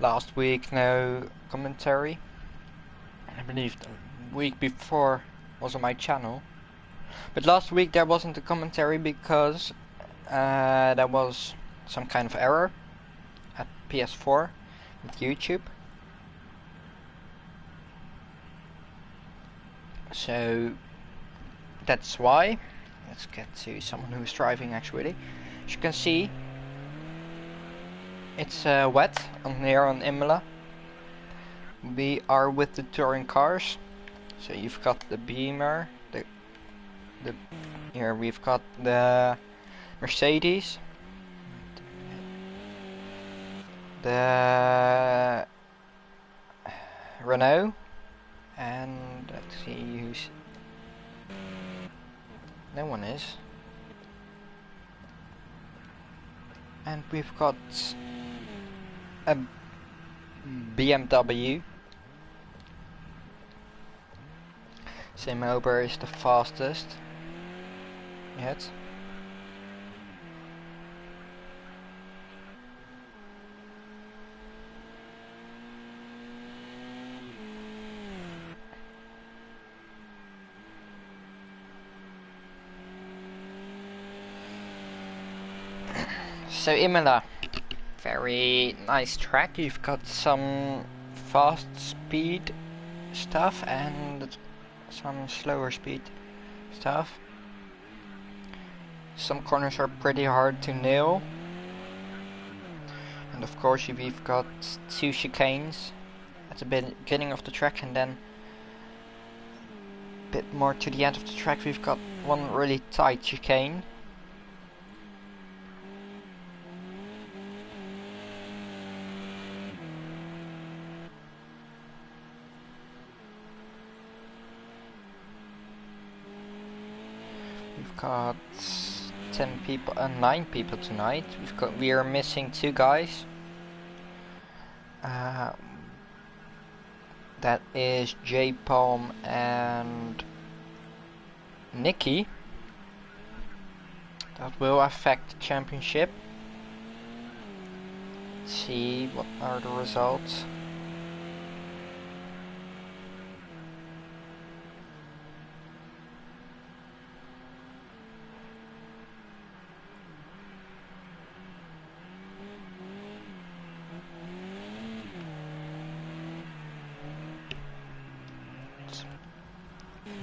Last week no commentary. I believe the week before was on my channel. But last week there wasn't a commentary because there was some kind of error at PS4 with YouTube. So that's why. Let's get to someone who's driving actually. As you can see, it's wet on here on Imola. We are with the touring cars. So you've got the Beamer, here we've got the Mercedes, the Renault, and let's see who's. No one is. And we've got a BMW. Imola is the fastest yet. So Imola, very nice track. You've got some fast speed stuff and some slower speed stuff. Some corners are pretty hard to nail. And of course we've got two chicanes at the beginning of the track, and then a bit more to the end of the track we've got one really tight chicane. We've got 9 people tonight. We are missing 2 guys. That is J Palm and Nicky. That will affect the championship. Let's see what are the results.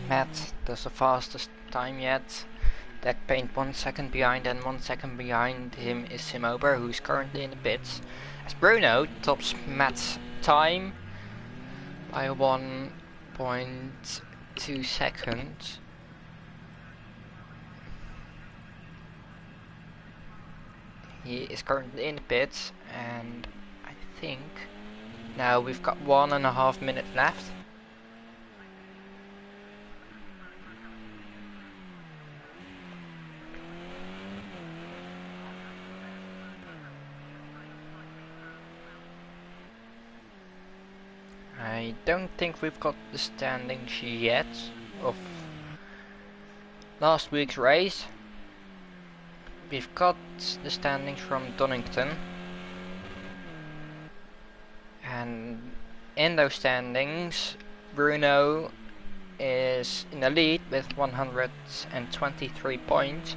Matt does the fastest time yet. Deck paint 1 second behind, and 1 second behind him is Imola, who's currently in the pits. As Bruno tops Matt's time by 1.2 seconds. He is currently in the pits, and I think now we've got 1.5 minutes left. I don't think we've got the standings yet of last week's race. We've got the standings from Donington, and in those standings Bruno is in the lead with 123 points.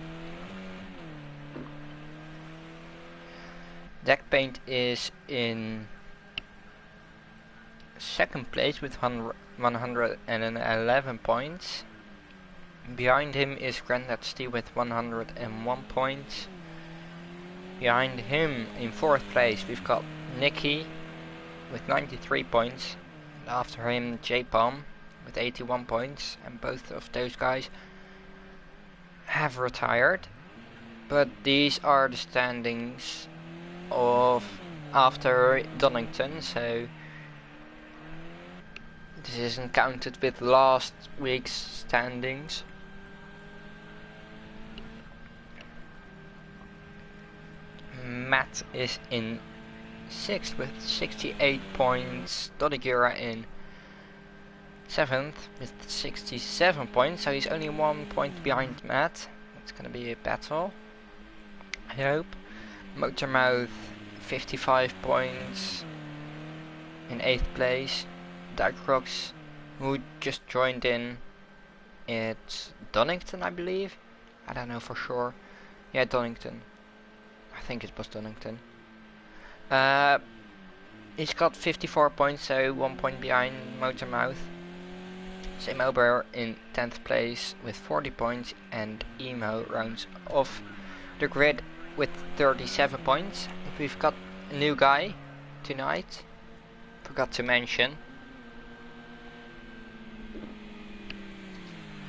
Deck Paint is in second place with 111 points. Behind him is Grandad Steve with 101 points. Behind him in fourth place we've got Nicky with 93 points. And after him J Palm with 81 points, and both of those guys have retired. But these are the standings of after Donington, so this isn't counted with last week's standings. Matt is in 6th with 68 points. Dodigira in 7th with 67 points, so he's only 1 point behind Matt. It's gonna be a battle, I hope. Motormouth 55 points. in 8th place. Dycrox, who just joined in, it's Donington, I believe. I don't know for sure. Yeah, Donington. I think it was Donington. He's got 54 points, so 1 point behind Motormouth. Same over in 10th place with 40 points, and Emo rounds off the grid with 37 points. We've got a new guy tonight. Forgot to mention.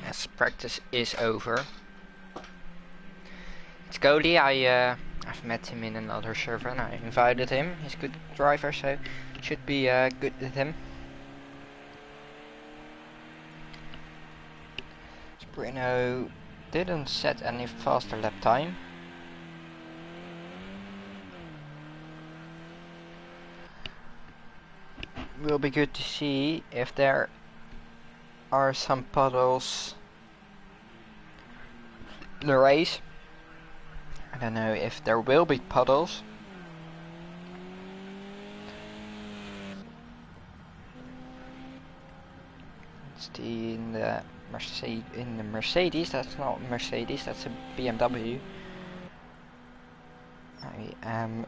As practice is over. It's Cody. I've met him in another server and I invited him. He's a good driver, so it should be good with him. Bruno didn't set any faster lap time. Will be good to see if there are some puddles in the race. I don't know if there will be puddles. It's in the Mercedes. That's not Mercedes. That's a BMW. I am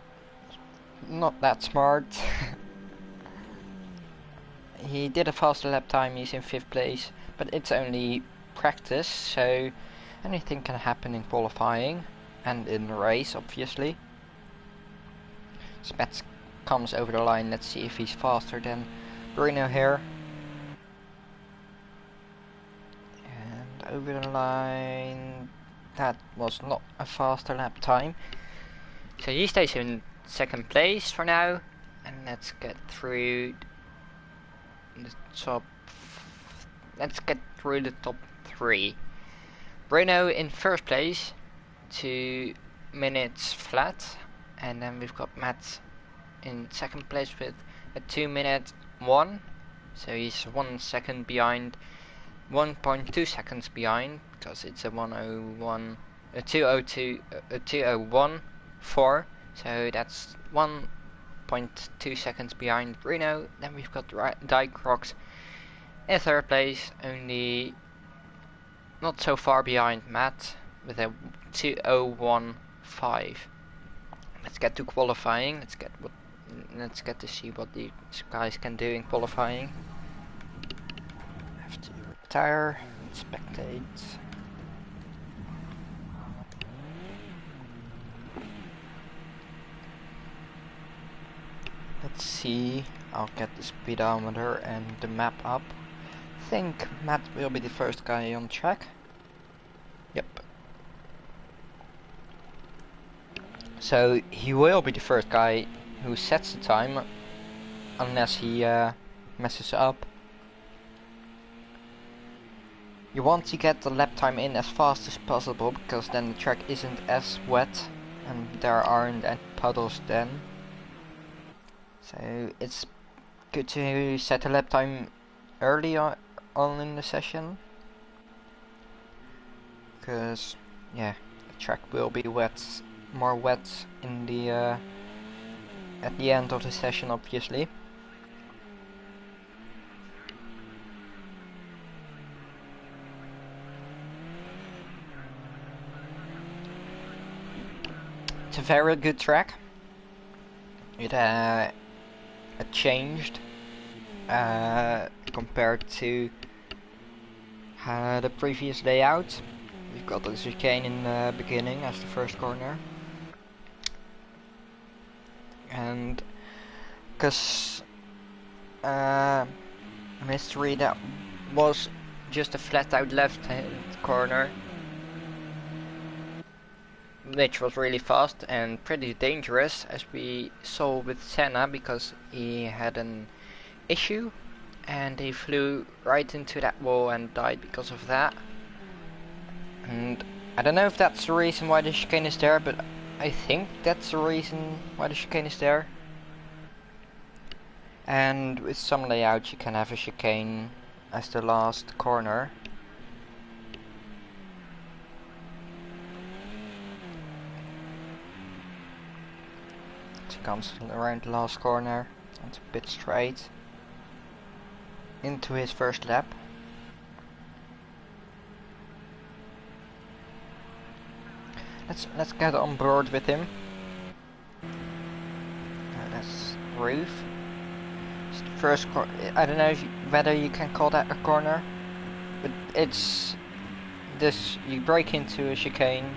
not that smart. He did a faster lap time. He's in 5th place, but it's only practice, so anything can happen in qualifying and in the race, obviously. Spets comes over the line. Let's see if he's faster than Bruno here. And over the line, that was not a faster lap time. So he stays in 2nd place for now, and let's get through the top. Let's get through the top 3. Bruno in 1st place, 2 minutes flat, and then we've got Matt in 2nd place with a 2-minute 1, so he's 1 second behind, 1.2 seconds behind, because it's a 101, a 202, a 201.4, so that's 1.2 seconds behind Bruno. Then we've got Dycrox in 3rd place, only not so far behind Matt with a 201.5. Let's get to qualifying. Let's get to see what these guys can do in qualifying. Have to retire and spectate. Let's see. I'll get the speedometer and the map up. I think Matt will be the first guy on track. Yep. So he will be the first guy who sets the time, unless he messes up. You want to get the lap time in as fast as possible, because then the track isn't as wet and there aren't any puddles then. So it's good to set a lap time early on in the session, because yeah, the track will be wet, more wet in the at the end of the session, obviously. It's a very good track. It changed compared to the previous layout. We've got the chicane in the beginning as the first corner, and because mystery, that was just a flat out left hand corner, which was really fast and pretty dangerous, as we saw with Senna, because he had an issue and he flew right into that wall and died because of that. And I don't know if that's the reason why the chicane is there, but I think that's the reason why the chicane is there. And with some layouts you can have a chicane as the last corner. Comes around the last corner. onto pit straight into his first lap. Let's get on board with him. That's roof. It's the first I don't know whether you can call that a corner, but it's this. You brake into a chicane.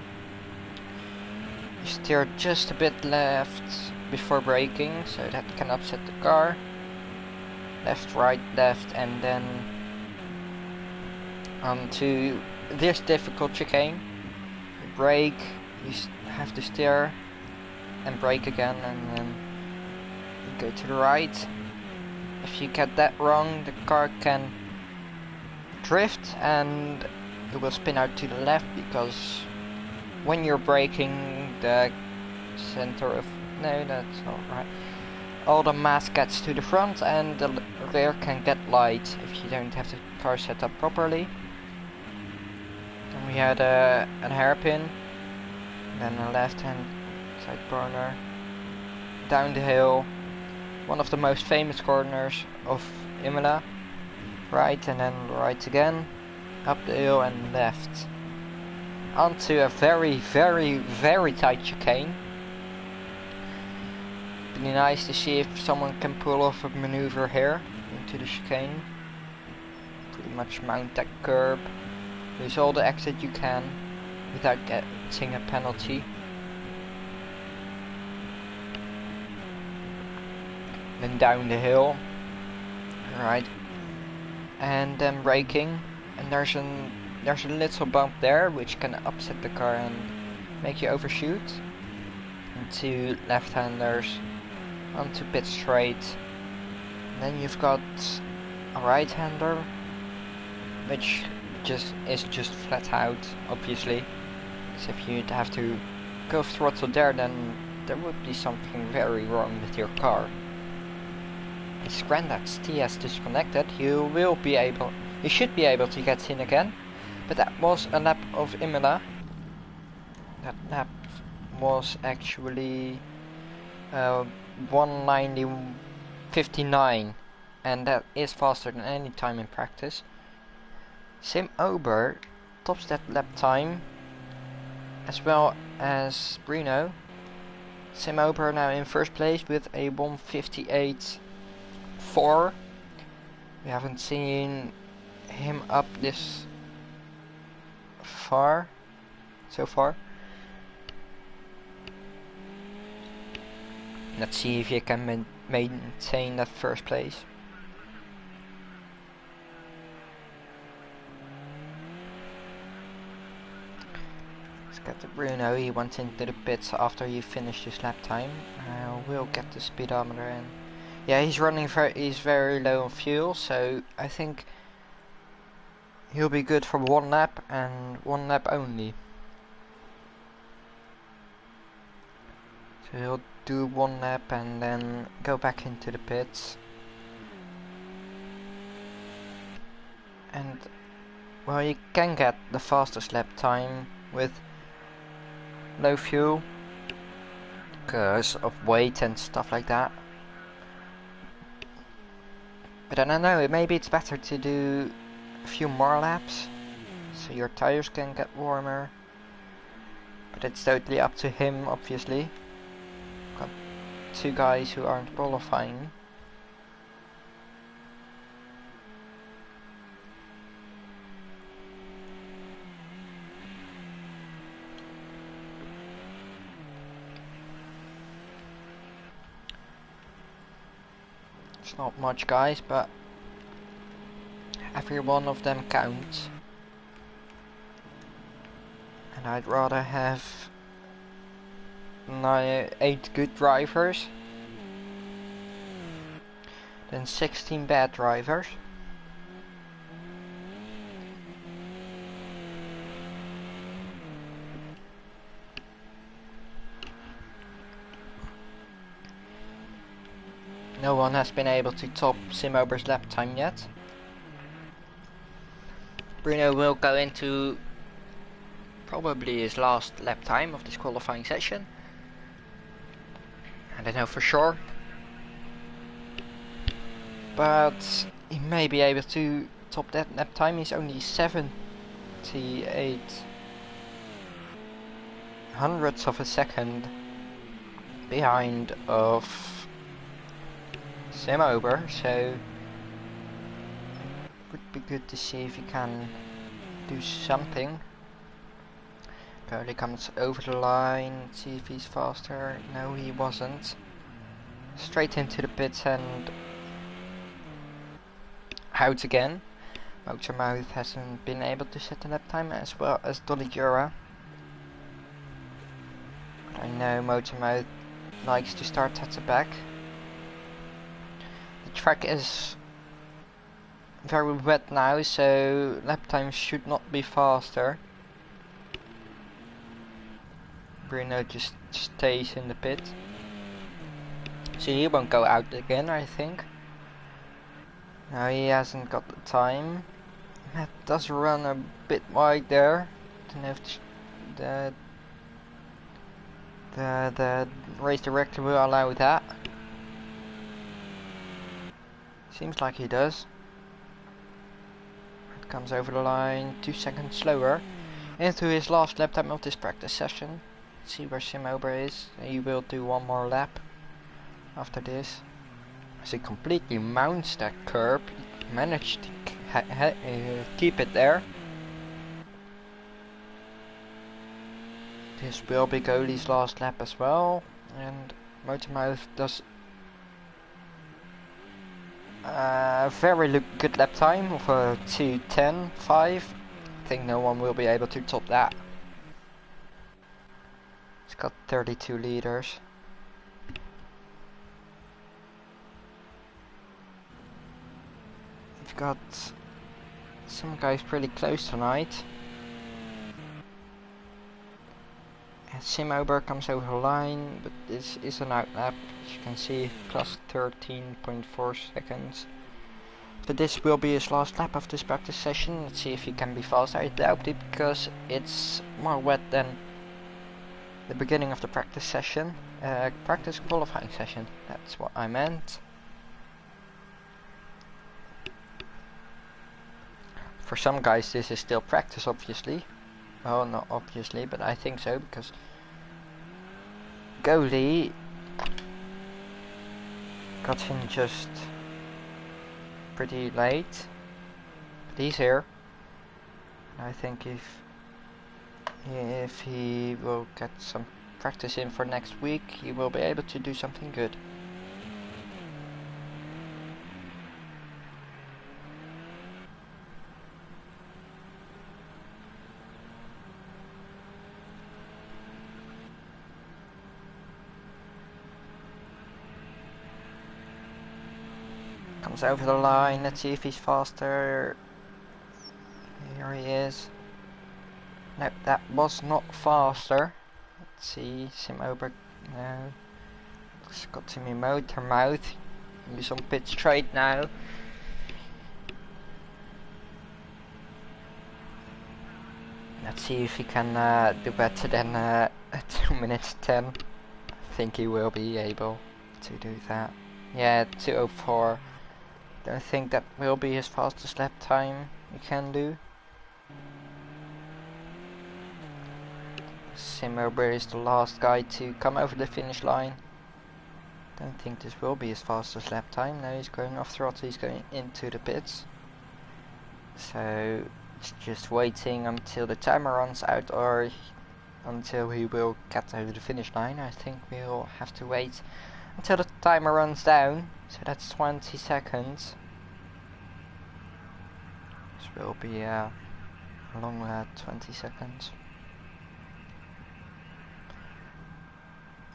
You steer just a bit left before braking, so that can upset the car. Left, right, left, and then onto this difficult chicane. You brake, you have to steer and brake again, and then you go to the right. If you get that wrong, the car can drift and it will spin out to the left, because when you're braking, the center of... no, that's not right. All the mass gets to the front and the rear can get light if you don't have the car set up properly. Then we had an hairpin, then a left hand side corner, down the hill, one of the most famous corners of Imola, right and then right again, up the hill and left, onto a very tight chicane. Be nice to see if someone can pull off a maneuver here into the chicane. Pretty much mount that curb, use all the exit you can without getting a penalty. Then down the hill, right, and then braking, and there's a little bump there which can upset the car and make you overshoot. And two left-handers onto pit straight. And then you've got a right-hander, which is just flat out, obviously. Because if you'd have to go throttle there, then there would be something very wrong with your car. His granddad's TS disconnected. You should be able to get in again. But that was a lap of Imola. That lap was actually 1:90.59, and that is faster than any time in practice. Sim Ober tops that lap time, as well as Bruno. Sim Ober now in first place with a 1:58.4. We haven't seen him up this far, so far. Let's see if you can maintain that first place. Let's get to Bruno. He went into the pits after he finished his lap time. We'll get the speedometer in. Yeah, he's very low on fuel, so I think he'll be good for one lap and one lap only. So he'll do one lap and then go back into the pits. And well, you can get the fastest lap time with low fuel because of weight and stuff like that. But I don't know, maybe it's better to do a few more laps so your tires can get warmer. But it's totally up to him, obviously. Got two guys who aren't qualifying. It's not much, guys, but every one of them counts. And I'd rather have 8 good drivers than 16 bad drivers. No one has been able to top Sim Ober's lap time yet. Bruno will go into probably his last lap time of this qualifying session. I don't know for sure. but he may be able to top that lap time. He's only 78 hundredths of a second behind of Sim Ober, so would be good to see if he can do something. Curly comes over the line, see if he's faster. No, he wasn't. Straight into the pits and out again. Motormouth hasn't been able to set the lap time, as well as Dolly Jura. But I know Motormouth likes to start at the back. The track is very wet now, so lap time should not be faster. Bruno just stays in the pit, so he won't go out again, I think. No, he hasn't got the time. Matt does run a bit wide there. Don't know if the race director will allow that. Seems like he does. It comes over the line 2 seconds slower into his last lap time of this practice session. Let's see where Sim Ober is. He will do one more lap after this. As he completely mounts that curb, he managed to keep it there. This will be Goaly's last lap as well, and Motormouth does a very good lap time of a 2:10.5. I think no one will be able to top that. It's got 32 liters. We've got some guys pretty close tonight. And Sim Ober comes over the line, but this is an outlap. As you can see, plus 13.4 seconds. But this will be his last lap of this practice session. Let's see if he can be faster. I doubt it, because it's more wet than the beginning of the practice session. Practice qualifying session, that's what I meant. For some guys this is still practice, obviously. Well, not obviously, but I think so, because Goalie got in just pretty late, but he's here. I think if he will get some practice in for next week, he will be able to do something good. Comes over the line, let's see if he's faster. Here he is. No, that was not faster. Let's see, Sim Ober, no. It's got to me Motormouth. He's on pit straight now. Let's see if he can do better than 2 minutes 10. I think he will be able to do that. Yeah, 2:04. Don't think that will be his fastest lap time he can do. Sim Ober is the last guy to come over the finish line. Don't think this will be his fastest lap time. Now he's going off throttle, he's going into the pits. So it's just waiting until the timer runs out, or until he will get over the finish line. I think we'll have to wait until the timer runs down. So that's 20 seconds. This will be a long 20 seconds.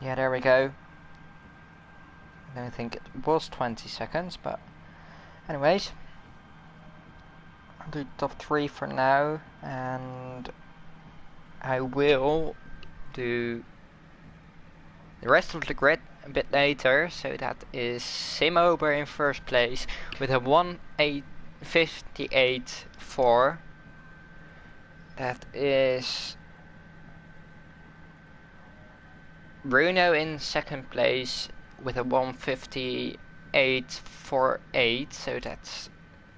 Yeah, there we go. I don't think it was 20 seconds, but anyways, I'll do top 3 for now, and I will do the rest of the grid a bit later. So that is Sim Ober in first place with a 1:58.4. That is Bruno in second place with a 1:58.5. 1:04.8, so that's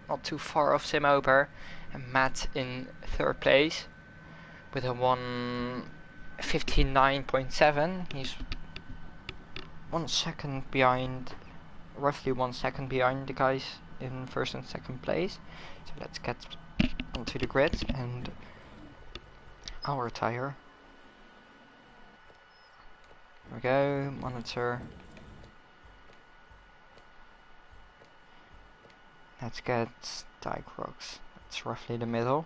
not too far off Simober. And Matt in third place with a 1:59.7. He's 1 second behind, roughly 1 second behind the guys in first and second place. So let's get onto the grid and I'll retire. There we go, monitor. Let's get Dicrox. That's roughly the middle.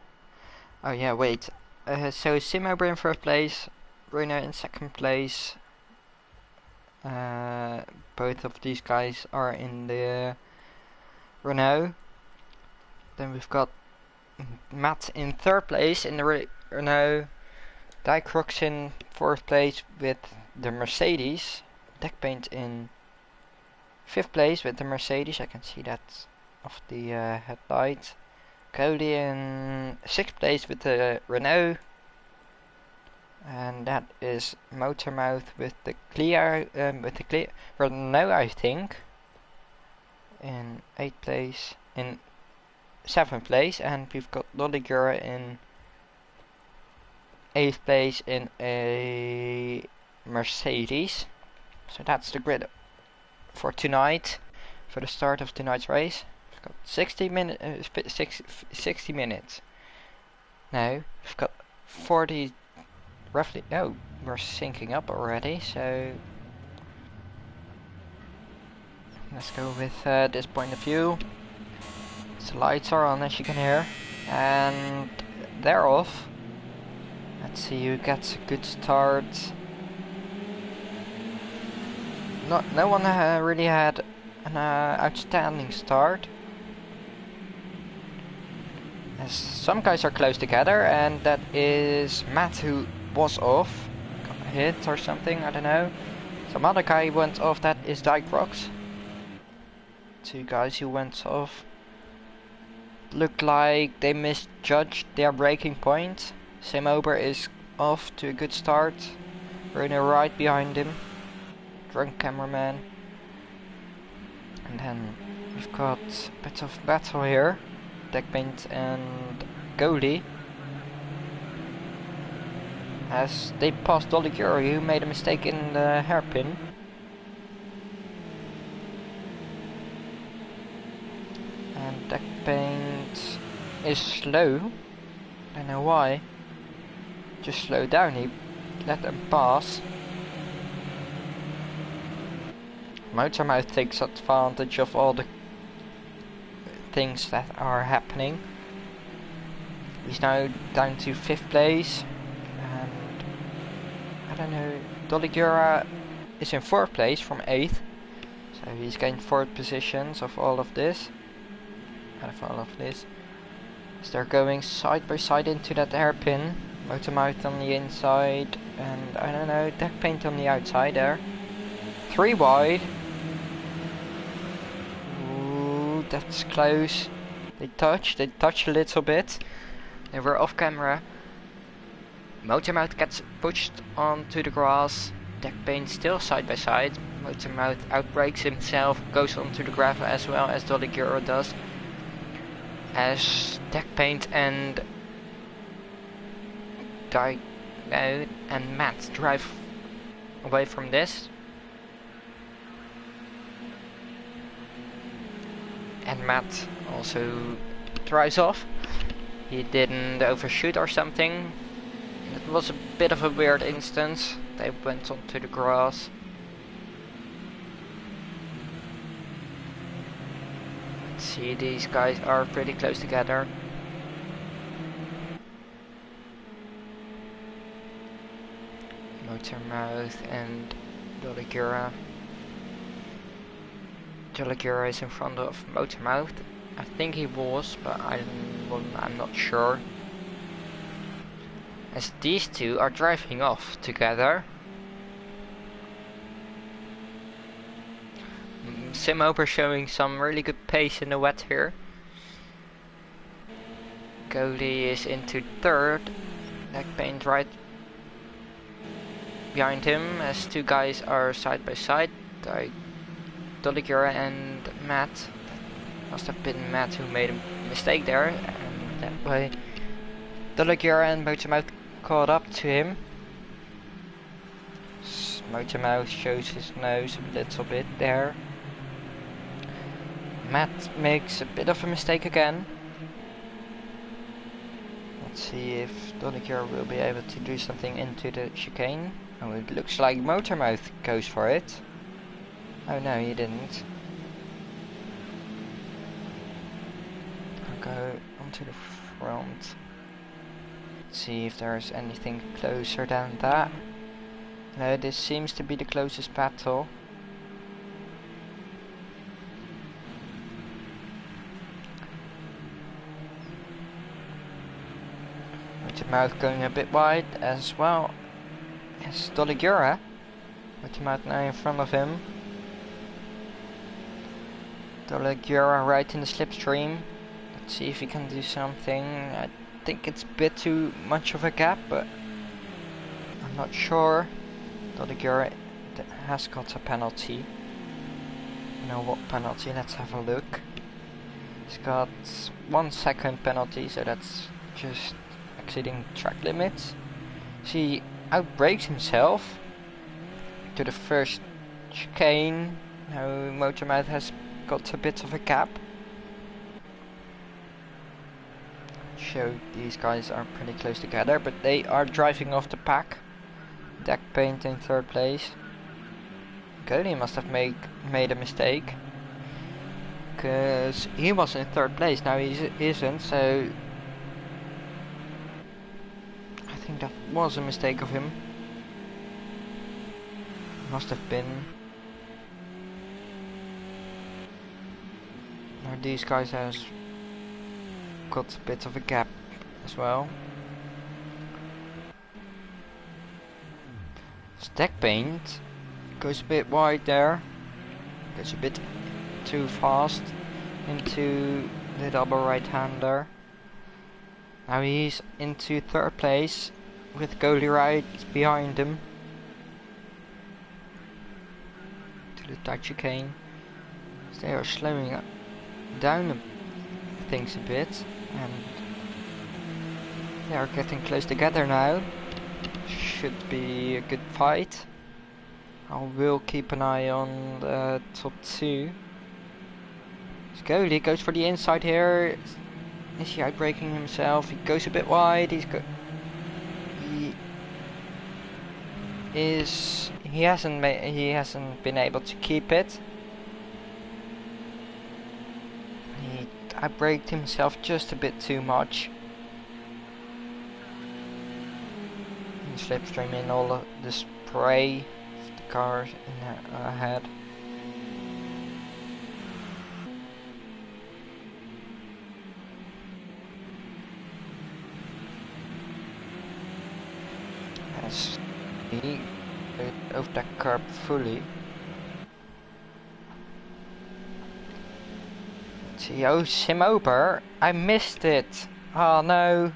Oh yeah, wait. So Simober in first place, Bruno in second place. Both of these guys are in the Renault. Then we've got Matt in third place in the Renault. Dicrox in fourth place with the Mercedes. Deckpaint in fifth place with the Mercedes. I can see that off the headlight. Cody in sixth place with the Renault. And that is Motormouth with the Renault, I think, in 8th place, in 7th place, and we've got Lolligura in 8th place in a Mercedes. So that's the grid for tonight, for the start of tonight's race. We've got 60 minutes. Now we've got 40. Roughly, oh, we're syncing up already, so let's go with this point of view. So the lights are on, as you can hear, and they're off. Let's see who gets a good start. No one really had an outstanding start, as some guys are close together, and that is Matt, who was off, got hit or something, I don't know. Some other guy went off, that is Dicrox. Two guys who went off. Looked like they misjudged their braking point. Simober is off to a good start. Bruno right behind him. Drunk cameraman. And then we've got a bit of battle here. Deckpaint and Goldie. As they passed Lolligura, who made a mistake in the hairpin. And Deckpaint is slow. I don't know why. Just slowed down, he let them pass. Motormouth takes advantage of all the things that are happening. He's now down to 5th place. I don't know, Lolligura is in 4th place from 8th, so he's gained 4th positions of all of this. So they're going side by side into that hairpin. Motormouth on the inside, and I don't know, Deckpaint on the outside there. 3 wide. Ooh, that's close. They touched a little bit. They were off camera. Motormouth gets pushed onto the grass. Deckpaint still side by side. Motormouth outbrakes himself, goes onto the gravel as well as Lolligura does. As Deckpaint and Matt drive away from this. And Matt also drives off. He didn't overshoot or something. It was a bit of a weird instance. They went onto the grass. Let's see, these guys are pretty close together. Motormouth and Lolligura. Lolligura is in front of Motormouth. I think he was, but I'm not sure. As these two are driving off together. Simober showing some really good pace in the wet here. Goldie is into 3rd. Deckpaint right behind him, as 2 guys are side by side. Doligura and Matt. Must have been Matt who made a mistake there, and that way Doligura and Motormouth caught up to him. Motormouth shows his nose a little bit there. Matt makes a bit of a mistake again. Let's see if Doligura will be able to do something into the chicane. Oh, it looks like Motormouth goes for it. Oh no, he didn't. I'll go onto the front. See if there's anything closer than that. No, this seems to be the closest battle. With the mouth going a bit wide as well as Doligura. With the mouth now in front of him. Doligura right in the slipstream. Let's see if he can do something. I think it's a bit too much of a gap, but I'm not sure. Doligura has got a penalty. You know what penalty? Let's have a look. He's got 1 second penalty, so that's just exceeding track limits. He outbrakes himself to the first chicane. Now Motormouth has got a bit of a gap. Show these guys are pretty close together, but they are driving off the pack. Deck paint in third place. Cody must have made a mistake, because he was in third place, now he isn't, so I think that was a mistake of him. Must have been. Now these guys has got a bit of a gap as well. Stack paint goes a bit wide there, goes a bit too fast into the double right hander. Now he's into third place with Goalie right behind him to the tight chicane. So they are slowing down things a bit, and they are getting close together now. Should be a good fight. I will keep an eye on the top two. Goalie goes for the inside here. Is he outbraking himself? He goes a bit wide. He hasn't been able to keep it. He outbraked himself just a bit too much. Slipstream in all of the spray of the cars in ahead. As he goes over that curb fully. See, oh, Sim Ober, I missed it. Oh no,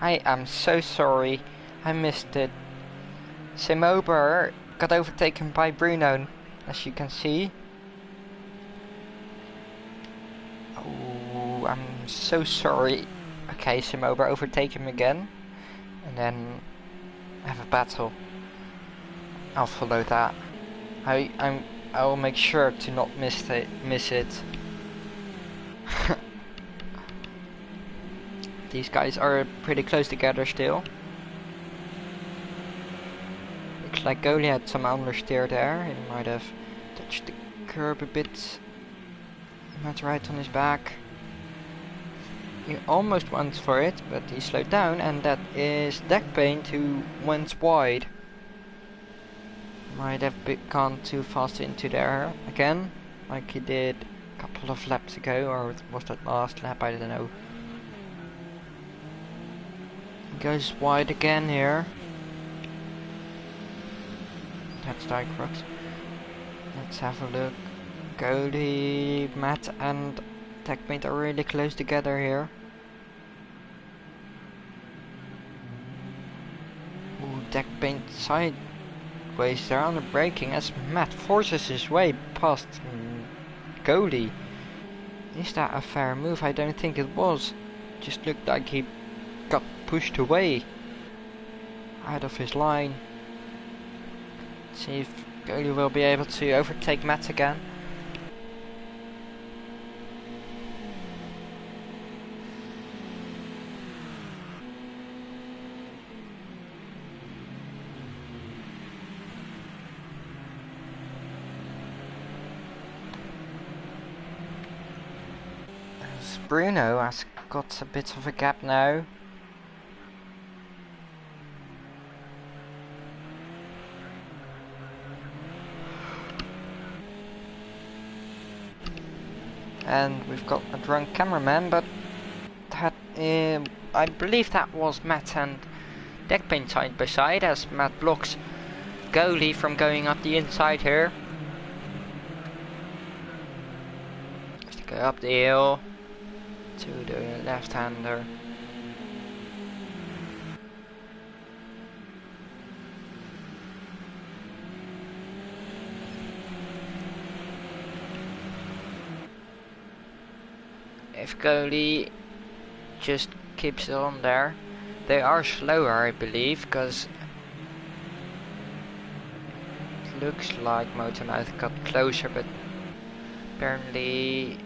I am so sorry. I missed it. Sim Ober got overtaken by Bruno, as you can see. Oh, I'm so sorry. Okay, Sim Ober overtake him again, and then have a battle. I'll follow that. I'll make sure to not miss it. These guys are pretty close together still. Looks like Goalie had some understeer there. He might have touched the curb a bit. Not right on his back. He almost went for it, but he slowed down, and that is Deck Paint who went wide. Might have gone too fast into there again, like he did a couple of laps ago, or was that last lap? I don't know. He goes wide again here. That's Dicrox. Let's have a look. Goalie, Matt and Deck Paint are really close together here. Ooh, Deck Paint sideways there on the braking as Matt forces his way past goalie. Is that a fair move? I don't think it was. Just looked like he got pushed away out of his line. See if goalie will be able to overtake Matt again. Bruno has got a bit of a gap now. And we've got a drunk cameraman, but that I believe that was Matt and Deckpaint side by side, as Matt blocks goalie from going up the inside here. Has to go up the hill to the left-hander. If goalie just keeps it on there, they are slower, I believe, because it looks like Motormouth got closer, but apparently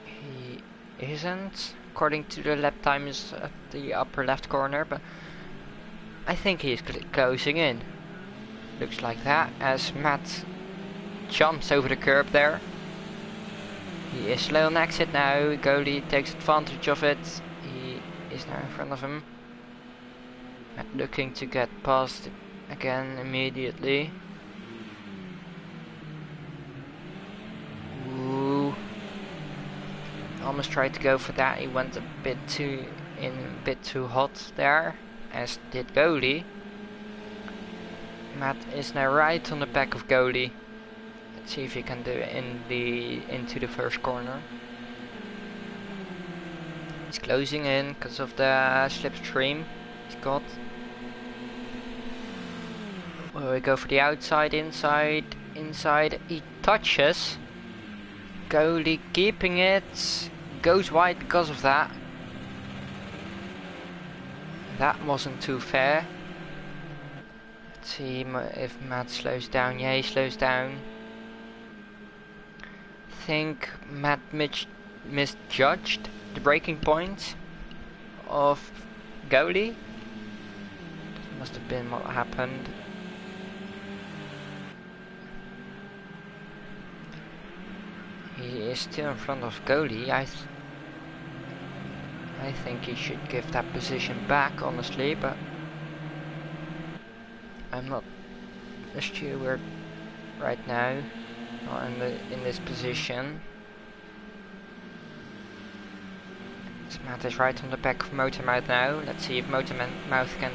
he isn't, according to the lap times at the upper left corner, but I think he's closing in. Looks like that, as Matt jumps over the curb there. He is slow on exit now. Goalie takes advantage of it. He is now in front of him. Matt looking to get past again immediately. Ooh. Almost tried to go for that. He went a bit too hot there, as did goalie. Matt is now right on the back of goalie. Let's see if he can do it into the first corner. He's closing in because of the slipstream he's got. Will we go for the outside, inside? He touches. Goalie keeping it. Goes wide because of that. That wasn't too fair. Let's see if Matt slows down. Yeah, he slows down. I think Matt misjudged the braking point of goalie. Must have been what happened. He is still in front of goalie. I think he should give that position back, honestly, but I'm not a steward right now. Not in this position. So Matt is right on the back of Motormouth now. Let's see if Motormouth can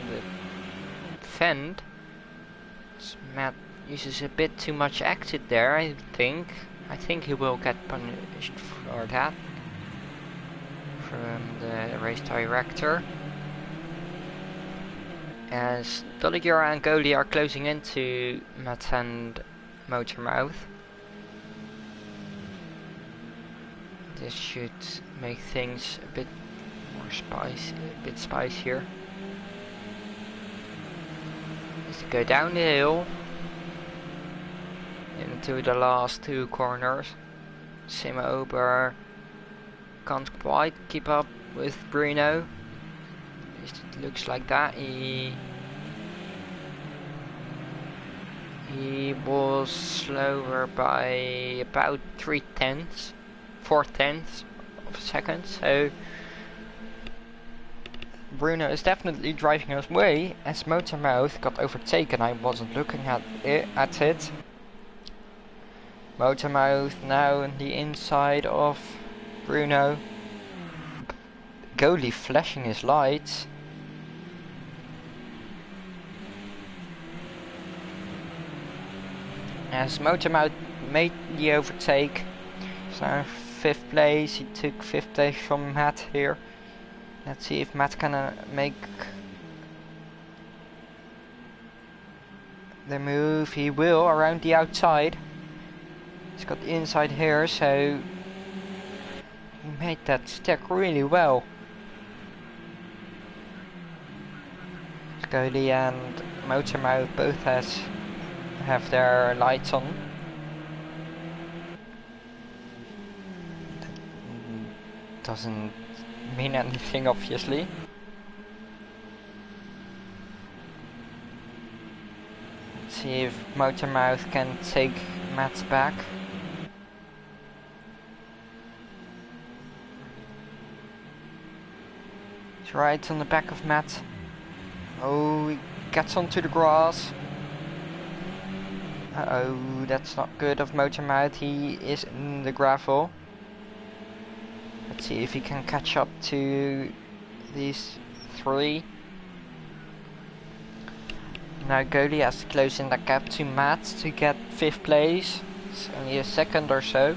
defend. So Matt uses a bit too much exit there, I think. I think he will get punished for that from the race director. As Dolligura and goalie are closing into Matt and Motormouth. This should make things a bit more spicier. Is to go down the hill into the last two corners. Sim Ober can't quite keep up with Bruno. It looks like that. He was slower by about 4/10 of a second, so Bruno is definitely driving his way, as Motormouth got overtaken. I wasn't looking at it. Motormouth now on the inside of Bruno. Goalie flashing his lights. As Motormouth made the overtake. He's now 5th place. He took 5th place from Matt here. Let's see if Matt can make the move. He will around the outside. He's got the inside here, so he made that stick really well. Scully and Motormouth both have their lights on. That doesn't mean anything, obviously. Let's see if Motormouth can take Matt's back. He's right on the back of Matt. Oh, he gets onto the grass. Uh-oh, that's not good of Motormouth. He is in the gravel. Let's see if he can catch up to these three. Now Goalie has to close in that gap to Matt to get 5th place. It's only a second or so.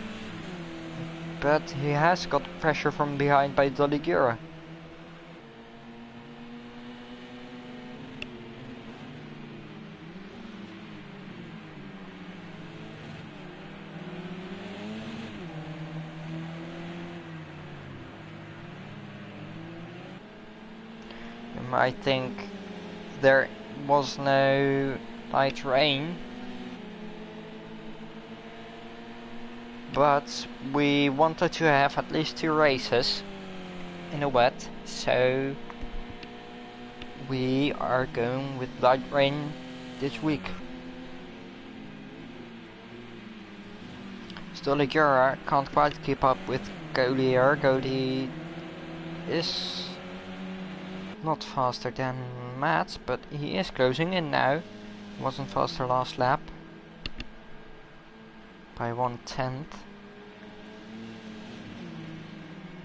But he has got pressure from behind by Doligura. I think there was no light rain, but we wanted to have at least 2 races in a wet, so we are going with light rain this week. Stoligura can't quite keep up with Goalie here. Goalie is not faster than Matt, but he is closing in now. He wasn't faster last lap by 1/10.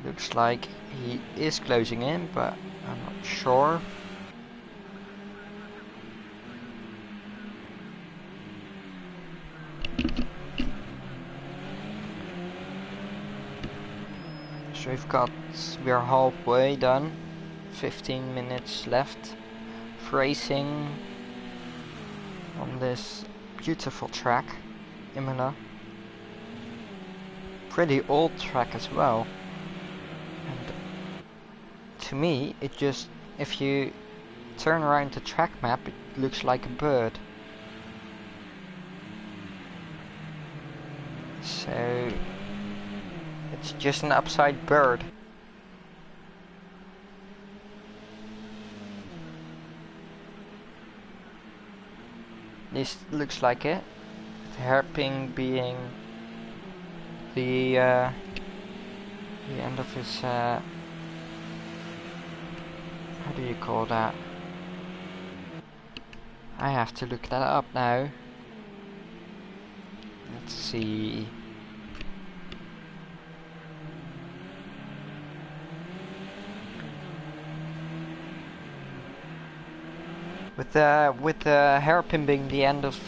Looks like he is closing in, but I'm not sure. So we're halfway done. 15 minutes left of racing on this beautiful track, Imola. Pretty old track as well. And to me, it just, if you turn around the track map, it looks like a bird. So it's just an upside bird. This looks like it. The hairpin being the end of his how do you call that? I have to look that up now. Let's see. With the hairpin being the end of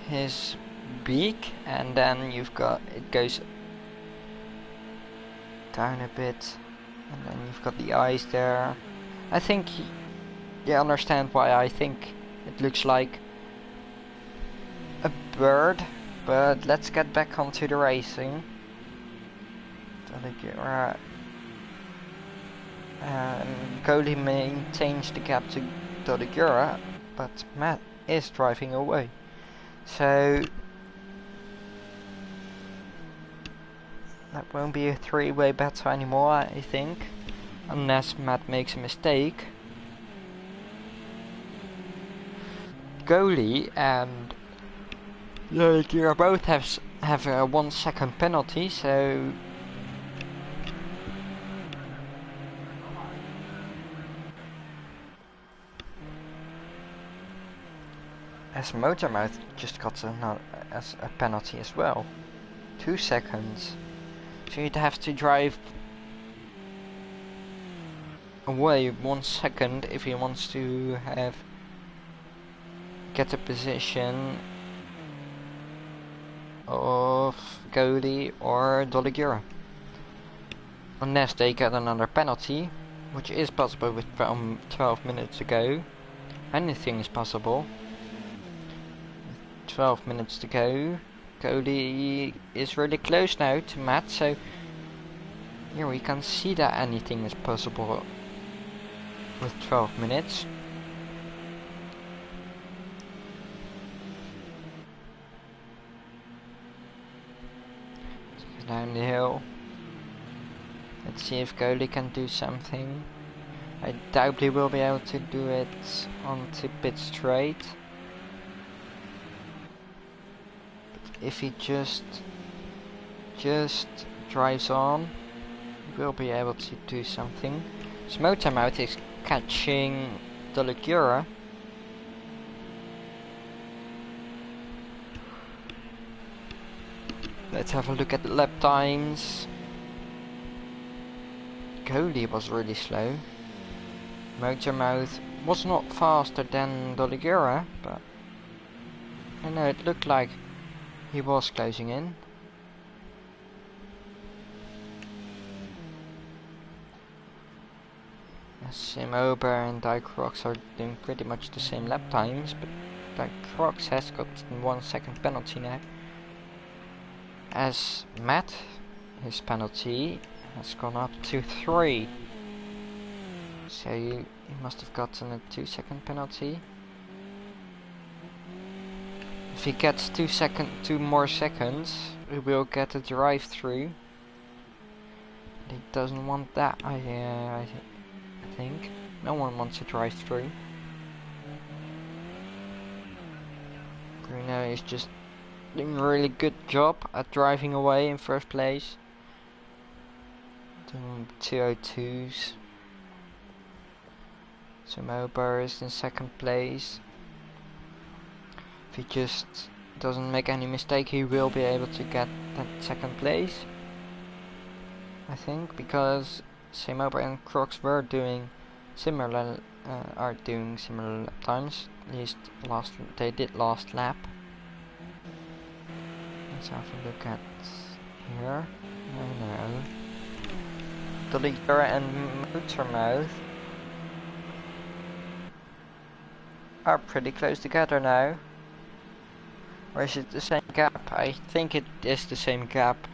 his beak, and then it goes down a bit, and then you've got the eyes there. I think you understand why I think it looks like a bird, but let's get back onto the racing. Goalie maintains the gap to Doligura, but Matt is driving away. So that won't be a 3-way battle anymore, I think, unless Matt makes a mistake. Goalie and Doligura both have a 1-second penalty, so as Motormouth just got a penalty as well. 2 seconds. So you'd have to drive away 1 second if he wants to get a position of Goalie or Doligura. Unless they get another penalty, which is possible with 12 minutes to go. Anything is possible. 12 minutes to go. Cody is really close now to Matt, so here we can see that anything is possible with 12 minutes. Down the hill. Let's see if Cody can do something. I doubt he will be able to do it onto pit straight. But if he just drives on, he will be able to do something. Motormouth is catching the Ligura. Let's have a look at the lap times. Cody was really slow. Motormouth was not faster than the Ligura, but I know it looked like he was closing in. Imola and Crocs are doing pretty much the same lap times, but Crocs has got 1 second penalty now. As Matt, his penalty has gone up to 3. So he must have gotten a 2 second penalty. If he gets 2 more seconds, he will get a drive through. He doesn't want that, I think. No one wants a drive through. Bruno is just doing a really good job at driving away in first place. Doing 202s. So Imola is in second place. If he just doesn't make any mistake, he will be able to get that second place, I think, because Imola and Crocs were doing similar similar lap times. At least they did last lap. Let's have a look at here. No. The Ligura and Motormouth are pretty close together now. Or is it the same gap? I think it is the same gap.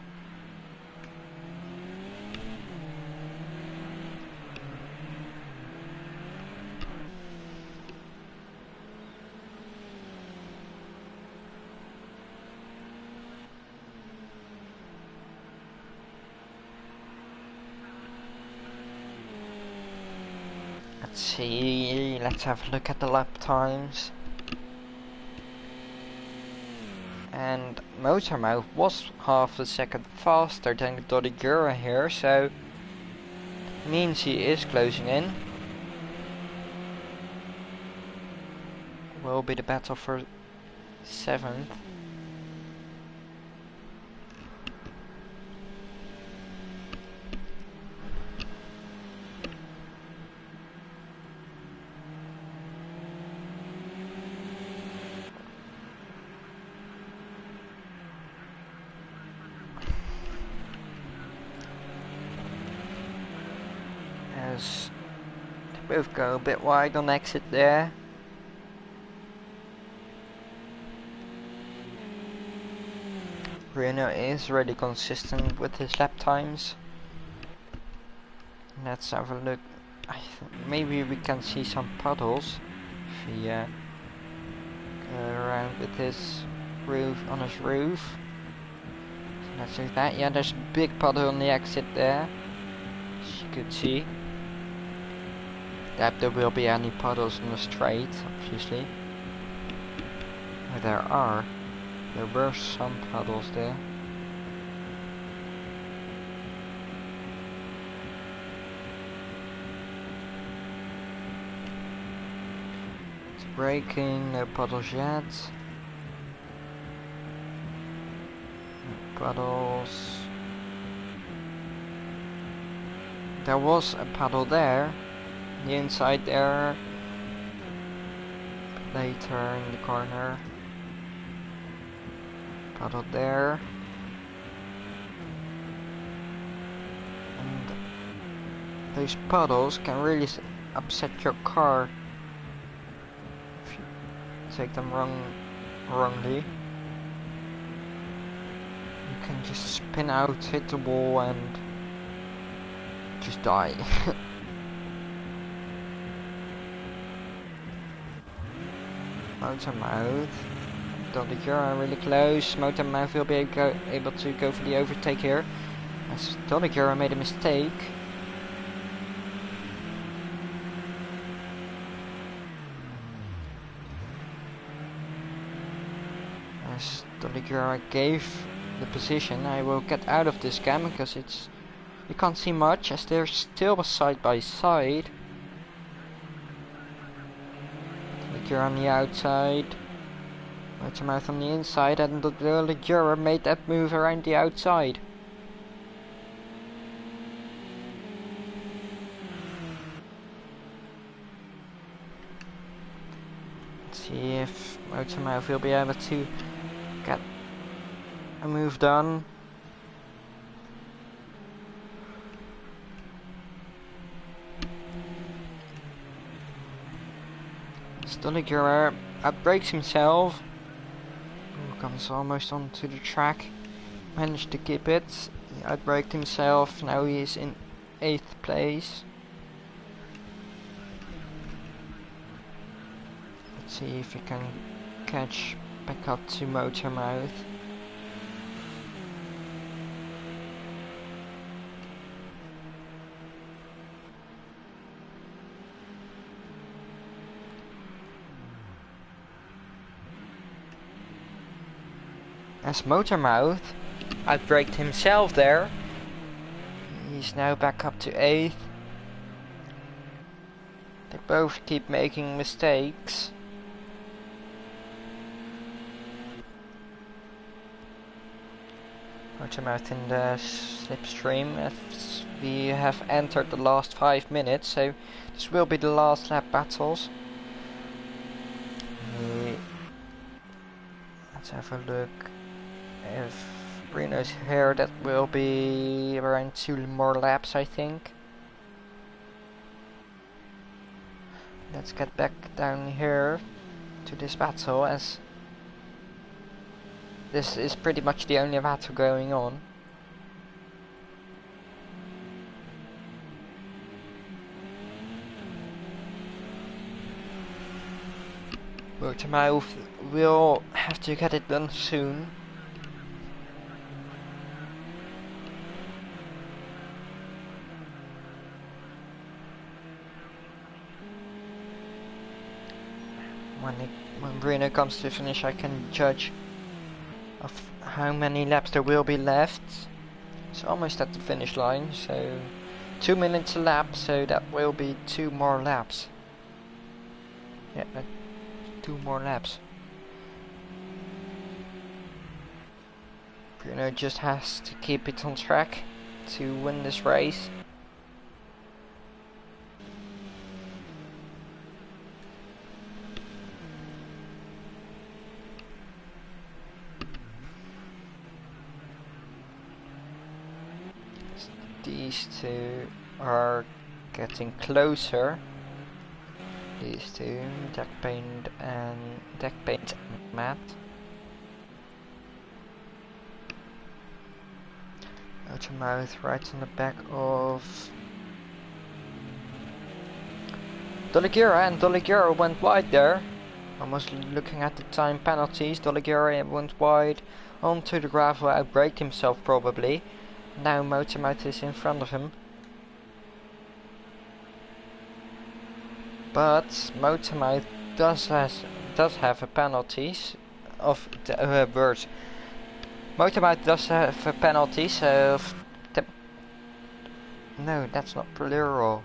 Let's see, let's have a look at the lap times. And Motormouth was half a second faster than the Ligura here, so means he is closing in. Will be the battle for 7th. As they both go a bit wide on exit there. Bruno is really consistent with his lap times. Let's have a look. Maybe we can see some puddles if he go around with his roof on his roof. So let's do that. Yeah, there's a big puddle on the exit there, as you could see. That there will be any puddles on the straight, obviously. There were some puddles there. It's braking, no puddles yet. No puddles. There was a puddle there. The inside there, later in the corner, puddle there, and those puddles can really upset your car if you take them wrongly. just spin out, hit the wall and just die. Motormouth. Doligura really close. Motormouth will be able to go for the overtake here. As Doligura made a mistake. As Doligura gave the position, I will get out of this cam because you can't see much as they're still side by side. Doligura on the outside. Motormouth on the inside, and the Doligura made that move around the outside. Let's see if Motormouth will be able to get a move done. Doligura outbrakes himself. Comes almost onto the track. Managed to keep it. He outbraked himself. Now he is in 8th place. Let's see if he can catch back up to Motormouth. As Motormouth outbraked himself there. He's now back up to 8th. They both keep making mistakes. Motormouth in the slipstream as we have entered the last 5 minutes, so this will be the last lap battles. Let's have a look. If Bruno's here, that will be around 2 more laps, I think. Let's get back down here to this battle, as this is pretty much the only battle going on. Motormouth will have to get it done soon. When Bruno comes to finish, I can judge of how many laps there will be left. It's almost at the finish line, so 2 minutes a lap, so that will be 2 more laps. Yeah, 2 more laps. Bruno just has to keep it on track to win this race. These two are getting closer. These two, deck paint and Matt. Motormouth right on the back of Doligura, and Doligura went wide there. Almost looking at the time penalties, Doligura went wide onto the gravel, outbraked himself probably. Now Motormouth is in front of him. But Motormouth does have a penalties of the words. Motormouth does have a penalties of no, that's not plural.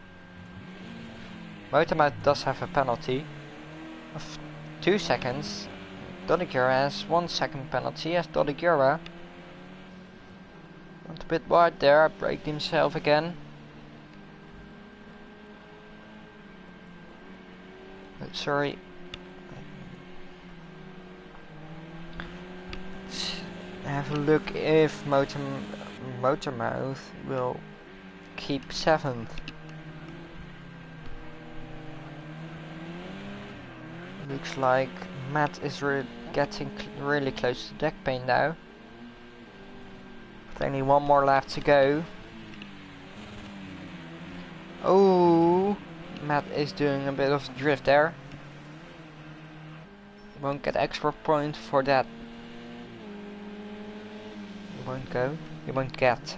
Motormouth does have a penalty of 2 seconds. Doligura has 1 second penalty as Doligura went a bit wide there, braked himself again. Sorry. Let's have a look if Motormouth will keep 7th. Looks like Matt is getting really close to deck paint now. Only one more lap to go. Oh, Matt is doing a bit of drift there. He won't get extra point for that. He won't go. He won't get.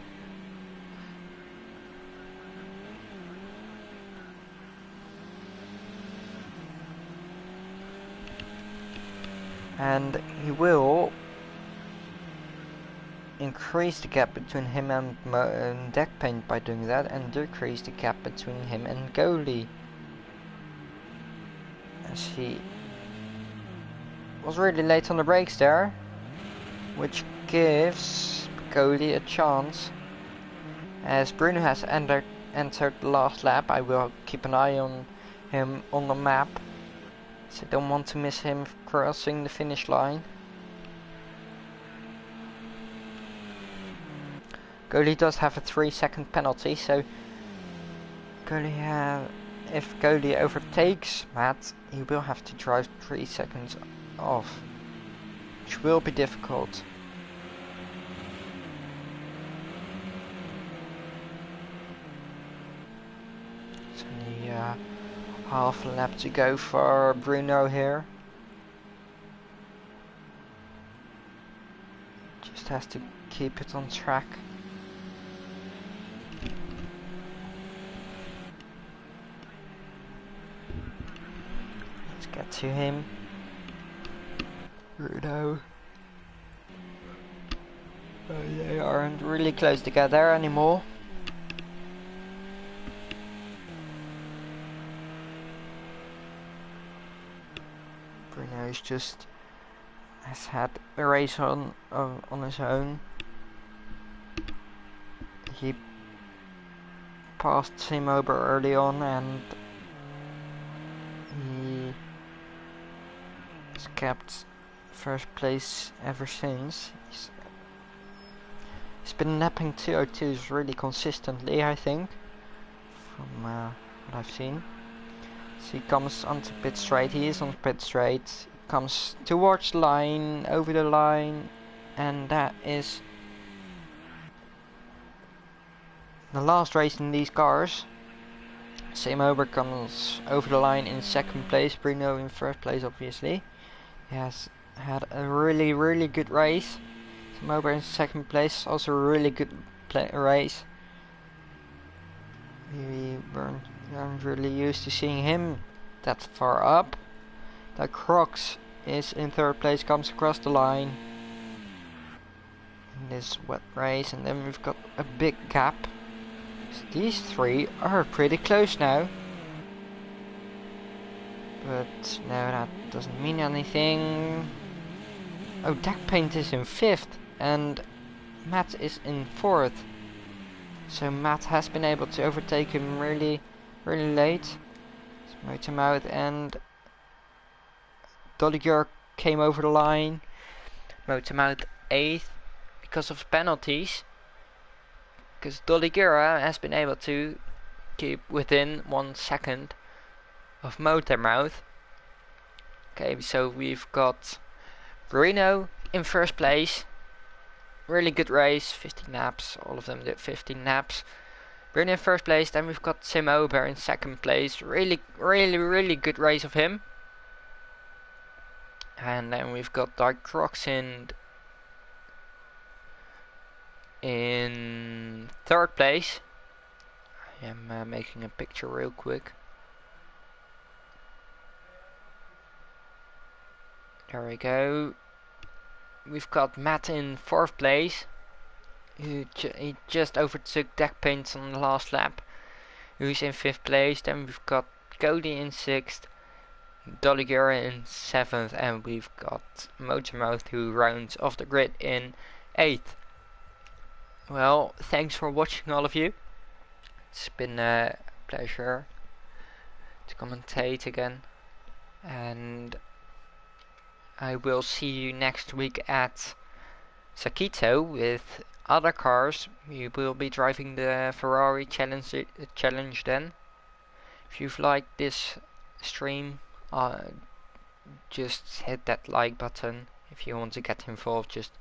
And he will increase the gap between him and deck paint by doing that, and decrease the gap between him and goalie, as he was really late on the brakes there, which gives goalie a chance. As Bruno has entered the last lap, I will keep an eye on him on the map, so I don't want to miss him crossing the finish line. Goalie does have a 3-second penalty, so if goalie overtakes Matt, he will have to drive 3 seconds off, which will be difficult. It's only half a lap to go for Bruno here. Just has to keep it on track. Let's get to him. Bruno. They aren't really close together anymore. Bruno's just has had a race on his own. He passed Imola early on, and he has kept first place ever since. He's been napping 202s really consistently, I think, from what I've seen. So he comes onto pit straight, he is on pit straight, comes towards the line, over the line, and that is the last race in these cars. Imola comes over the line in second place, Bruno in first place obviously. He has had a really good race. Imola in second place, also a really good race. We weren't really used to seeing him that far up. That Crocs is in third place, comes across the line in this wet race, and then we've got a big gap. So these three are pretty close now. But no, that doesn't mean anything. Oh, deck paint is in 5th and Matt is in 4th. So Matt has been able to overtake him really late. Motor Mouth and Dolliger came over the line. Motor Mouth 8th because of penalties. Because Dolliger has been able to keep within 1 second of Motor Mouth. Okay, so we've got Bruno in first place. Really good race, 15 laps, all of them did 15 laps. Bruno in first place, then we've got Imola in second place. Really good race of him. And then we've got Dark Crocs in third place. I am making a picture real quick. There we go. We've got Matt in 4th place. He just overtook deck paints on the last lap. Who's in 5th place. Then we've got Cody in 6th. Dolliger in 7th. And we've got Motormouth who rounds off the grid in 8th. Well, thanks for watching all of you. It's been a pleasure to commentate again. And I will see you next week at Sakito with other cars. We will be driving the Ferrari challenge then. If you've liked this stream, just hit that like button. If you want to get involved, just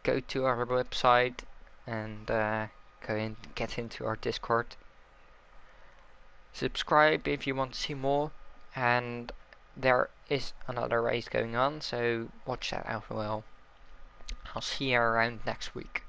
go to our website, and go and get into our Discord. Subscribe if you want to see more, and there is another race going on, so watch that out as well. I'll see you around next week.